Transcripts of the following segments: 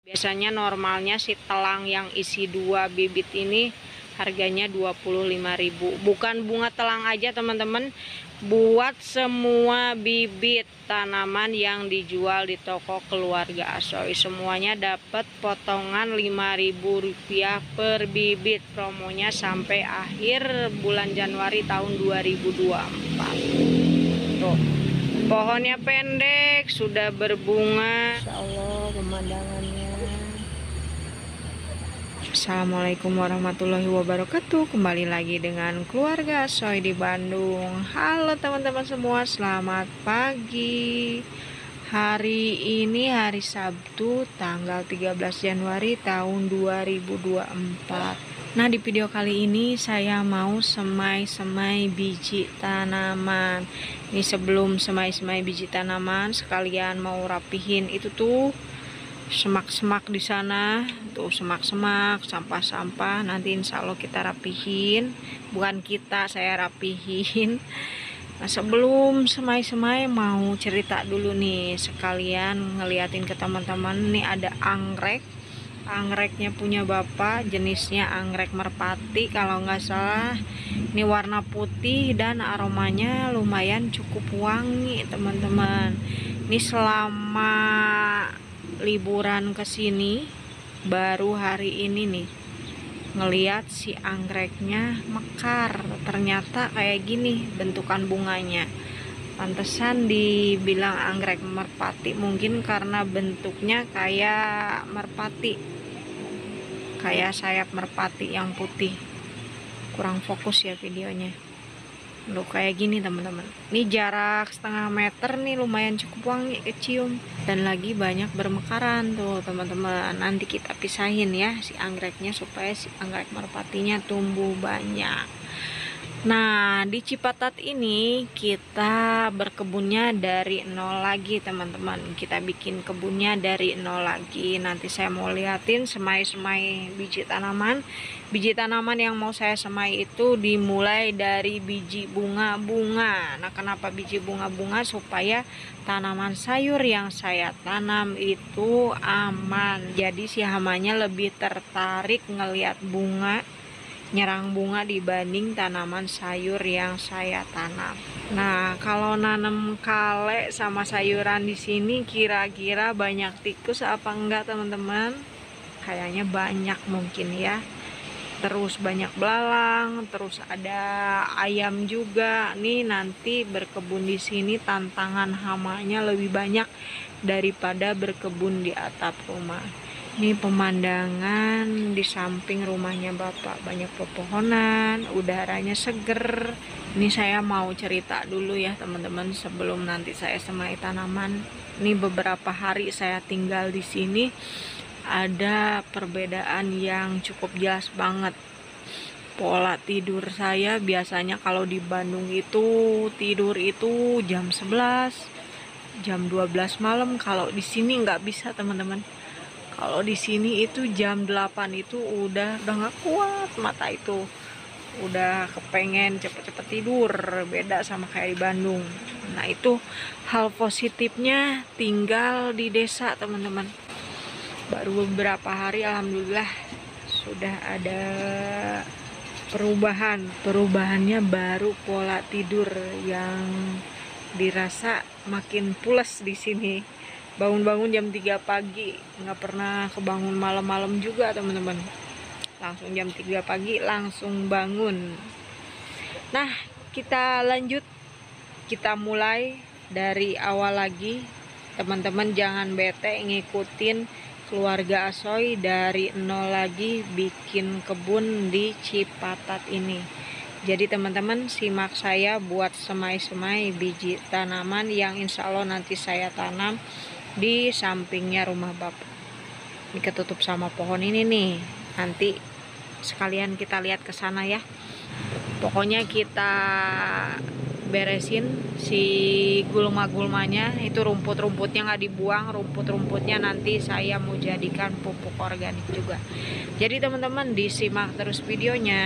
Biasanya normalnya si telang yang isi 2 bibit ini harganya 25.000. Bukan bunga telang aja teman-teman, buat semua bibit tanaman yang dijual di toko keluarga Asoy semuanya dapat potongan Rp5.000 per bibit. Promonya sampai akhir bulan Januari tahun 2024. Tuh, pohonnya pendek, sudah berbunga. Insya Allah pemandangannya. Assalamualaikum warahmatullahi wabarakatuh. Kembali lagi dengan keluarga Asoy di Bandung. Halo teman-teman semua, selamat pagi. Hari ini hari Sabtu tanggal 13 Januari tahun 2024. Nah, di video kali ini saya mau semai-semai biji tanaman. Ini sebelum semai-semai biji tanaman sekalian mau rapihin itu tuh semak-semak di sana, tuh semak-semak, sampah-sampah. Nanti insya Allah kita rapihin, bukan kita, saya rapihin. Nah, sebelum semai-semai mau cerita dulu nih, sekalian ngeliatin ke teman-teman. Nih ada anggrek, anggreknya punya bapak, jenisnya anggrek merpati kalau nggak salah. Ini warna putih dan aromanya lumayan cukup wangi teman-teman. Ini selama liburan ke sini baru hari ini nih ngeliat si anggreknya mekar. Ternyata kayak gini bentukan bunganya. Pantesan dibilang anggrek merpati, mungkin karena bentuknya kayak merpati, kayak sayap merpati yang putih. Kurang fokus ya videonya. Loh, kayak gini teman-teman. Ini jarak setengah meter nih, lumayan cukup wangi kecium dan lagi banyak bermekaran tuh teman-teman. Nanti kita pisahin ya si anggreknya supaya si anggrek merpatinya tumbuh banyak. Nah, di Cipatat ini kita berkebunnya dari nol lagi teman-teman. Kita bikin kebunnya dari nol lagi. Nanti saya mau liatin semai-semai biji tanaman. Biji tanaman yang mau saya semai itu dimulai dari biji bunga-bunga. Nah, kenapa biji bunga-bunga? Supaya tanaman sayur yang saya tanam itu aman. Jadi si hamanya lebih tertarik ngelihat bunga, nyerang bunga dibanding tanaman sayur yang saya tanam. Nah, kalau nanam kale sama sayuran di sini kira-kira banyak tikus apa enggak teman-teman? Kayaknya banyak mungkin ya. Terus banyak belalang, terus ada ayam juga. Nih nanti berkebun di sini tantangan hamanya lebih banyak daripada berkebun di atap rumah. Ini pemandangan di samping rumahnya bapak, banyak pepohonan, udaranya seger. Ini saya mau cerita dulu ya teman-teman sebelum nanti saya semai tanaman. Ini beberapa hari saya tinggal di sini, ada perbedaan yang cukup jelas banget. Pola tidur saya biasanya kalau di Bandung itu tidur itu jam 11, jam 12 malam. Kalau di sini nggak bisa teman-teman. Kalau di sini itu jam 8 itu udah nggak kuat mata itu. Udah kepengen cepet-cepet tidur, beda sama kayak di Bandung. Nah, itu hal positifnya tinggal di desa teman-teman. Baru beberapa hari alhamdulillah sudah ada perubahan. Perubahannya baru pola tidur yang dirasa makin pules di sini. Bangun-bangun jam 3 pagi, nggak pernah kebangun malam-malam juga teman-teman. Langsung jam 3 pagi langsung bangun. Nah, kita lanjut, kita mulai dari awal lagi. Teman-teman jangan bete ngikutin keluarga Asoy dari nol lagi bikin kebun di Cipatat ini. Jadi teman-teman simak saya buat semai-semai biji tanaman yang insya Allah nanti saya tanam di sampingnya rumah bapak. Ini ketutup sama pohon ini nih. Nanti sekalian kita lihat ke sana ya. Pokoknya kita beresin si gulma-gulmanya, itu rumput-rumputnya nggak dibuang. Rumput-rumputnya nanti saya mau jadikan pupuk organik juga. Jadi teman-teman disimak terus videonya.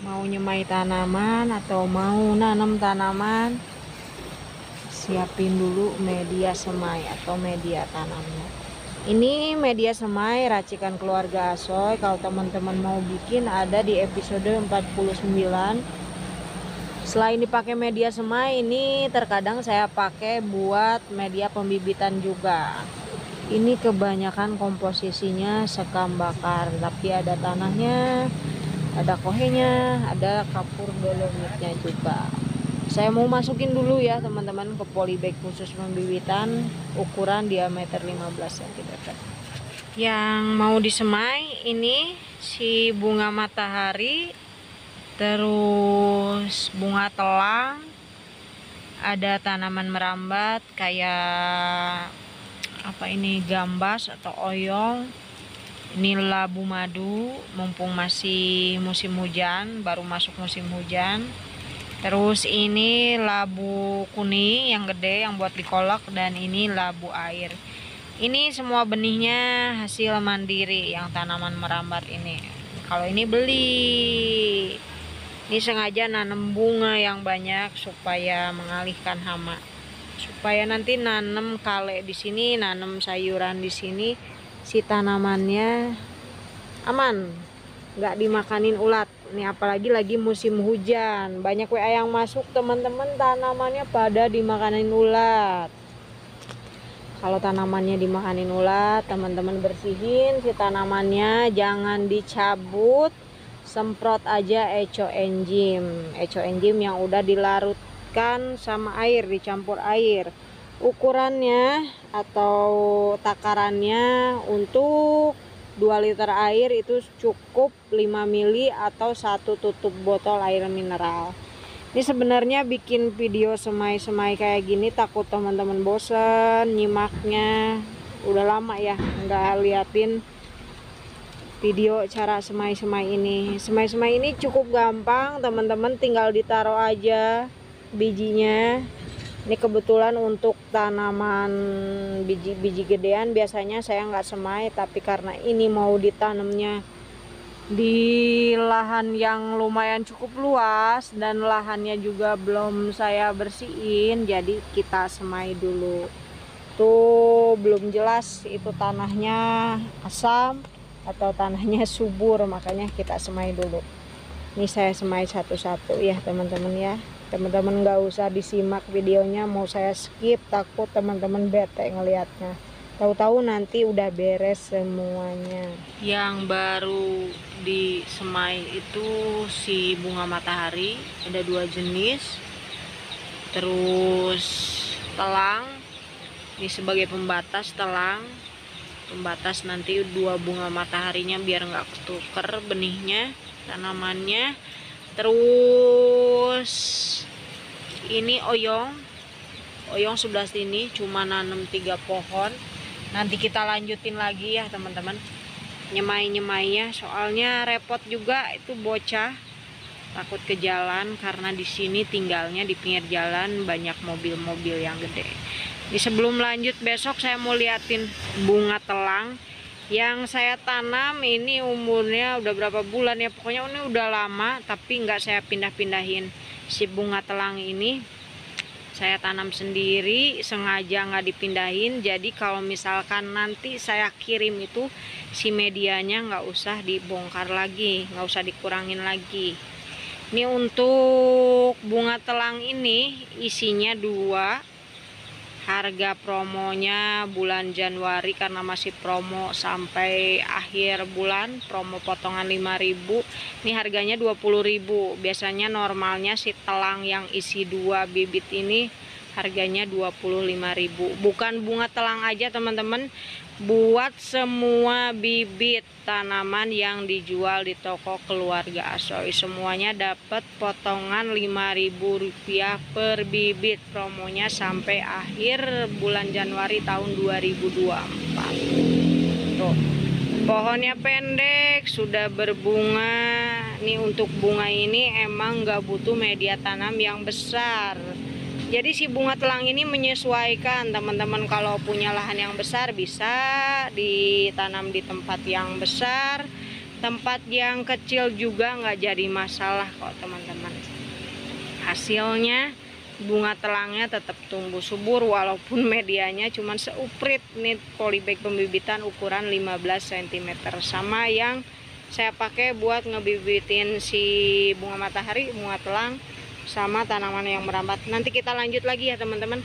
Mau nyemai tanaman atau mau nanam tanaman, siapin dulu media semai atau media tanamnya. Ini media semai racikan keluarga Asoy. Kalau teman-teman mau bikin, ada di episode 49. Selain dipakai media semai, ini terkadang saya pakai buat media pembibitan juga. Ini kebanyakan komposisinya sekam bakar, tapi ada tanahnya, ada kohenya, ada kapur dolomitnya juga. Saya mau masukin dulu ya teman-teman ke polybag khusus pembibitan, ukuran diameter 15 cm. Yang mau disemai ini si bunga matahari, terus bunga telang, ada tanaman merambat kayak apa ini, gambas atau oyong. Ini labu madu, mumpung masih musim hujan, baru masuk musim hujan. Terus ini labu kuning yang gede yang buat dikolak, dan ini labu air. Ini semua benihnya hasil mandiri yang tanaman merambat ini. Kalau ini beli. Ini sengaja nanam bunga yang banyak supaya mengalihkan hama. Supaya nanti nanam kale di sini, nanam sayuran di sini, si tanamannya aman, nggak dimakanin ulat. Ini apalagi lagi musim hujan, banyak WA yang masuk teman-teman, tanamannya pada dimakanin ulat. Kalau tanamannya dimakanin ulat, teman-teman bersihin si tanamannya, jangan dicabut, semprot aja eco enzim yang udah dilarutkan sama air, dicampur air. Ukurannya atau takarannya untuk 2 liter air itu cukup 5 ml atau 1 tutup botol air mineral. Ini sebenarnya bikin video semai-semai kayak gini takut teman-teman bosen nyimaknya. Udah lama ya nggak liatin video cara semai-semai ini. Semai-semai ini cukup gampang teman-teman, tinggal ditaruh aja bijinya. Ini kebetulan untuk tanaman biji gedean biasanya saya nggak semai, tapi karena ini mau ditanamnya di lahan yang lumayan cukup luas dan lahannya juga belum saya bersihin, jadi kita semai dulu. Tuh belum jelas itu tanahnya asam atau tanahnya subur, makanya kita semai dulu. Ini saya semai satu-satu ya teman-teman ya. Teman-teman nggak usah disimak videonya, mau saya skip, takut teman-teman bete ngelihatnya. Tahu-tahu nanti udah beres semuanya. Yang baru disemai itu si bunga matahari, ada 2 jenis. Terus telang, ini sebagai pembatas telang. Pembatas nanti 2 bunga mataharinya biar nggak ketuker benihnya, tanamannya. Terus ini oyong sebelah sini cuma nanam 3 pohon. Nanti kita lanjutin lagi ya teman-teman, nyemai-nyemainya, soalnya repot juga itu bocah, takut ke jalan karena di sini tinggalnya di pinggir jalan, banyak mobil-mobil yang gede. Ini sebelum lanjut besok saya mau liatin bunga telang yang saya tanam. Ini umurnya udah berapa bulan ya, pokoknya ini udah lama tapi nggak saya pindah-pindahin. Si bunga telang ini saya tanam sendiri, sengaja nggak dipindahin. Jadi kalau misalkan nanti saya kirim itu si medianya nggak usah dibongkar lagi, nggak usah dikurangin lagi. Ini untuk bunga telang ini isinya 2. Harga promonya bulan Januari karena masih promo sampai akhir bulan, promo potongan 5.000. Ini harganya 20.000. Biasanya normalnya si telang yang isi 2 bibit ini harganya 25.000. Bukan bunga telang aja teman-teman, buat semua bibit tanaman yang dijual di toko keluarga Asoy semuanya dapat potongan Rp5.000 per bibit. Promonya sampai akhir bulan Januari tahun 2024. Tuh, pohonnya pendek sudah berbunga. Nih untuk bunga ini emang nggak butuh media tanam yang besar. Jadi si bunga telang ini menyesuaikan teman-teman, kalau punya lahan yang besar bisa ditanam di tempat yang besar, tempat yang kecil juga nggak jadi masalah kok teman-teman. Hasilnya bunga telangnya tetap tumbuh subur walaupun medianya cuma seuprit. Ini polybag pembibitan ukuran 15 cm, sama yang saya pakai buat ngebibitin si bunga matahari, bunga telang, sama tanaman yang merambat. Nanti kita lanjut lagi ya teman-teman.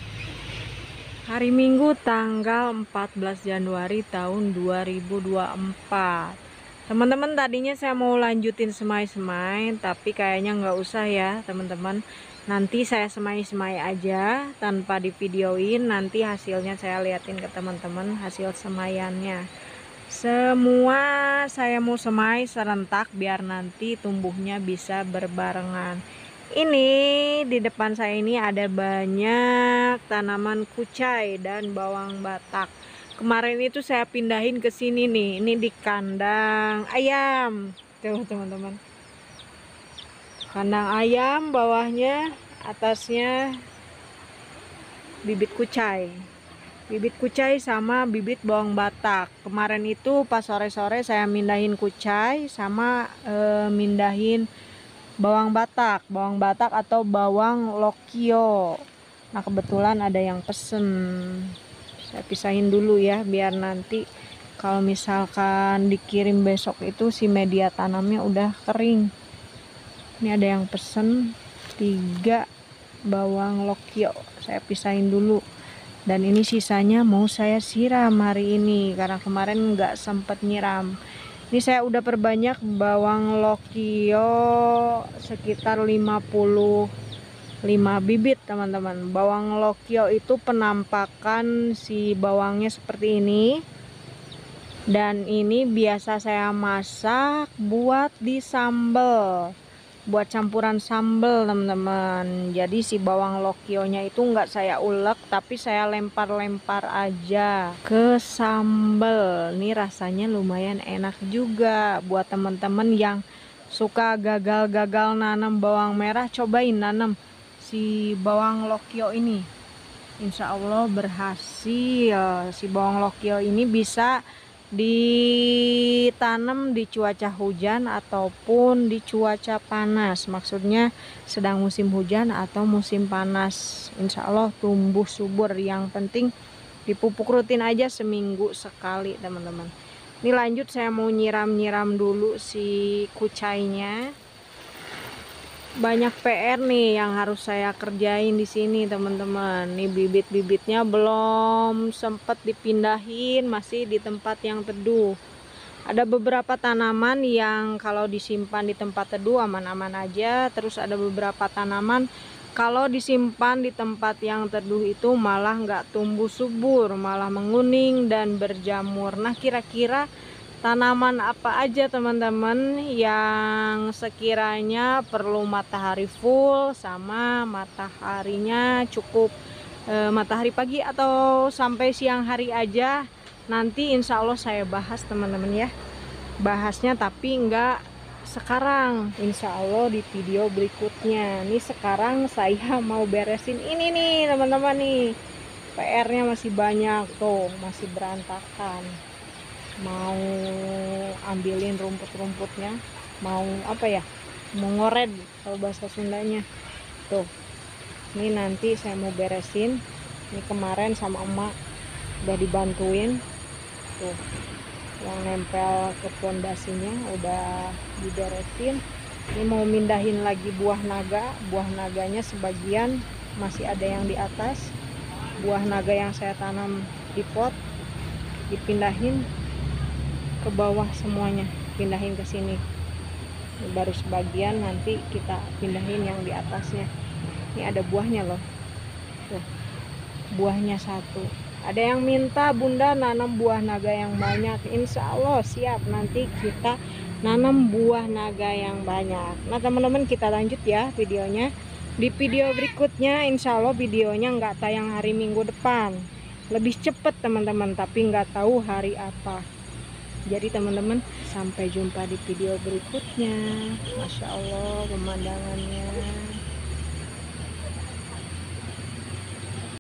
Hari Minggu tanggal 14 Januari tahun 2024. Teman-teman, tadinya saya mau lanjutin semai-semai, tapi kayaknya nggak usah ya teman-teman. Nanti saya semai-semai aja tanpa divideoin. Nanti hasilnya saya liatin ke teman-teman, hasil semaiannya. Semua saya mau semai serentak biar nanti tumbuhnya bisa berbarengan. Ini di depan saya ini ada banyak tanaman kucai dan bawang batak. Kemarin itu saya pindahin ke sini nih. Ini di kandang ayam. Tuh teman-teman. Kandang ayam, bawahnya, atasnya bibit kucai. Bibit kucai sama bibit bawang batak. Kemarin itu pas sore-sore saya mindahin kucai sama mindahin bawang batak atau bawang lokio. Nah kebetulan ada yang pesen, saya pisahin dulu ya biar nanti kalau misalkan dikirim besok itu si media tanamnya udah kering. Ini ada yang pesen 3 bawang lokio, saya pisahin dulu. Dan ini sisanya mau saya siram hari ini karena kemarin nggak sempet nyiram. Ini saya udah perbanyak bawang lokio sekitar 55 bibit teman-teman. Bawang lokio itu penampakan si bawangnya seperti ini. Dan ini biasa saya masak buat di sambal, buat campuran sambal teman-teman. Jadi si bawang lokionya itu nggak saya ulek, tapi saya lempar-lempar aja ke sambal. Ini rasanya lumayan enak juga buat teman-teman yang suka gagal-gagal nanam bawang merah. Cobain nanam si bawang lokio ini, insya Allah berhasil. Si bawang lokio ini bisa ditanam di cuaca hujan ataupun di cuaca panas, maksudnya sedang musim hujan atau musim panas, insya Allah tumbuh subur. Yang penting dipupuk rutin aja seminggu sekali teman-teman. Ini lanjut, saya mau nyiram-nyiram dulu si kucainya. Banyak PR nih yang harus saya kerjain di sini teman-teman. Nih bibit-bibitnya belum sempet dipindahin, masih di tempat yang teduh. Ada beberapa tanaman yang kalau disimpan di tempat teduh aman-aman aja. Terus ada beberapa tanaman kalau disimpan di tempat yang teduh itu malah nggak tumbuh subur, malah menguning dan berjamur. Nah kira-kira tanaman apa aja teman-teman yang sekiranya perlu matahari full sama mataharinya cukup matahari pagi atau sampai siang hari aja? Nanti insya Allah saya bahas teman-teman ya, bahasnya tapi enggak sekarang, insya Allah di video berikutnya. Nih sekarang saya mau beresin ini nih teman-teman nih, PR-nya masih banyak tuh, masih berantakan. Mau ambilin rumput-rumputnya, mau apa ya, mau ngored kalau bahasa Sundanya tuh. Ini nanti saya mau beresin. Ini kemarin sama emak udah dibantuin tuh, yang nempel ke pondasinya udah diberesin. Ini mau mindahin lagi buah naga. Buah naganya sebagian masih ada yang di atas. Buah naga yang saya tanam di pot dipindahin ke bawah semuanya, pindahin ke sini. Baru sebagian nanti kita pindahin yang di atasnya. Ini ada buahnya loh. Tuh, buahnya 1. Ada yang minta bunda nanam buah naga yang banyak. Insya Allah siap, nanti kita nanam buah naga yang banyak. Nah teman-teman, kita lanjut ya videonya. Di video berikutnya insya Allah videonya nggak tayang hari Minggu depan, lebih cepet teman-teman, tapi nggak tahu hari apa. Jadi teman-teman, sampai jumpa di video berikutnya. Masya Allah pemandangannya.